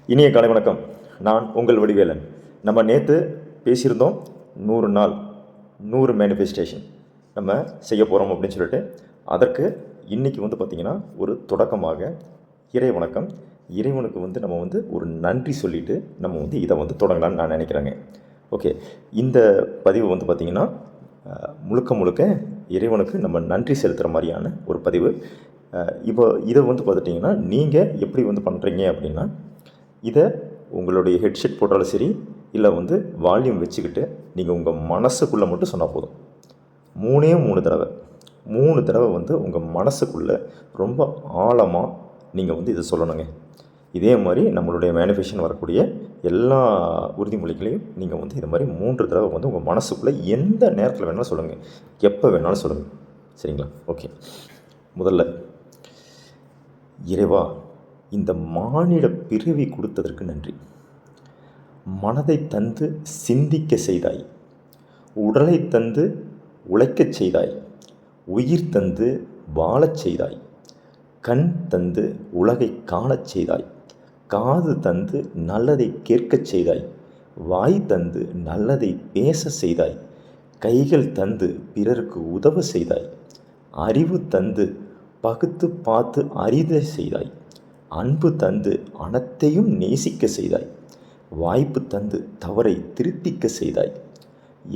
இனிய காலை வணக்கம். நான் உங்கள் வடிவேலன். நம்ம நேற்று பேசியிருந்தோம் 100 நாள் 100 மேனிஃபெஸ்டேஷன் நம்ம செய்ய போகிறோம் அப்படின்னு சொல்லிட்டு. அதற்கு இன்றைக்கி பார்த்திங்கன்னா ஒரு தொடக்கமாக இறை வணக்கம். இறைவனுக்கு நம்ம ஒரு நன்றி சொல்லிவிட்டு நம்ம இதை தொடங்கலான்னு நான் நினைக்கிறேங்க. ஓகே, இந்த பதிவு பார்த்திங்கன்னா முழுக்க இறைவனுக்கு நம்ம நன்றி செலுத்துகிற மாதிரியான ஒரு பதிவு. இப்போ இதை பார்த்துட்டிங்கன்னா நீங்கள் எப்படி பண்ணுறீங்க அப்படின்னா, இதை உங்களுடைய ஹெட்செட் போட்டாலும் சரி, இல்லை வால்யூம் வச்சுக்கிட்டு நீங்கள் உங்கள் மனசுக்குள்ளே மட்டும் சொன்னால் போதும். 3 தடவை உங்கள் மனசுக்குள்ளே ரொம்ப ஆழமாக நீங்கள் இதை சொல்லணுங்க. இதே மாதிரி நம்மளுடைய மேனிஃபெஸ்டேஷன் வரக்கூடிய எல்லா உறுதிமொழிகளையும் நீங்கள் இது மாதிரி 3 தடவை உங்கள் மனசுக்குள்ளே எந்த நேரத்தில் வேணாலும் சொல்லுங்கள், எப்போ வேணாலும் சொல்லுங்கள். சரிங்களா? ஓகே, முதல்ல இறைவா, இந்த மானிட பிறவி கொடுத்ததற்கு நன்றி. மனதை தந்து சிந்திக்க செய்தாய், உடலை தந்து உழைக்கச் செய்தாய், உயிர் தந்து வாழச் செய்தாய், கண் தந்து உலகை காணச் செய்தாய், காது தந்து நல்லதை கேட்கச் செய்தாய், வாய் தந்து நல்லதை பேச செய்தாய், கைகள் தந்து பிறருக்கு உதவ செய்தாய், அறிவு தந்து பகுத்து பார்த்து அறித செய்தாய், அன்பு தந்து அனைத்தையும் நேசிக்க செய்தாய், வாய்ப்பு தந்து தவறை திருத்திக்க செய்தாய்,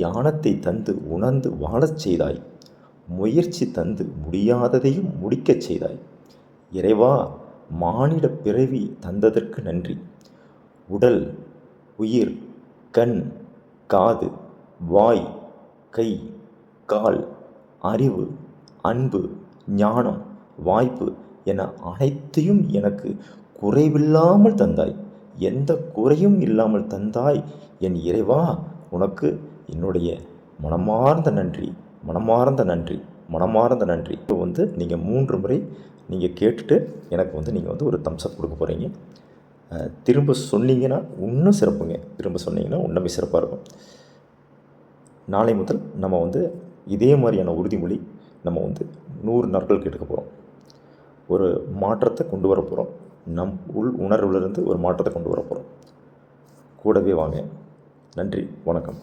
ஞானத்தை தந்து உணர்ந்து வாழச் செய்தாய், முயற்சி தந்து முடியாததையும் முடிக்கச் செய்தாய். இறைவா, மானிட பிறவி தந்ததற்கு நன்றி. உடல், உயிர், கண், காது, வாய், கை, கால், அறிவு, அன்பு, ஞானம், வாய்ப்பு என அனைத்தையும் எனக்கு குறைவில்லாமல் தந்தாய். எந்த குறையும் இல்லாமல் தந்தாய் என் இறைவா. உனக்கு என்னுடைய மனமார்ந்த நன்றி, மனமார்ந்த நன்றி, மனமார்ந்த நன்றி. இப்போ நீங்கள் 3 முறை நீங்கள் கேட்டுட்டு எனக்கு நீங்கள் ஒரு தம்ஸ்அப் கொடுக்க போகிறீங்க. திரும்ப சொன்னீங்கன்னா இன்னும் சிறப்புங்க. திரும்ப சொன்னீங்கன்னா இன்னுமே சிறப்பாக இருக்கும். நாளை முதல் நம்ம இதே மாதிரியான உறுதிமொழி நம்ம 100 நாட்கள் கேட்டுக்க போகிறோம். ஒரு மாற்றத்தை கொண்டு வர போகிறோம். நம் உள் உணர்விலிருந்து ஒரு மாற்றத்தை கொண்டு வர போகிறோம். கூடவே வாங்க. நன்றி, வணக்கம்.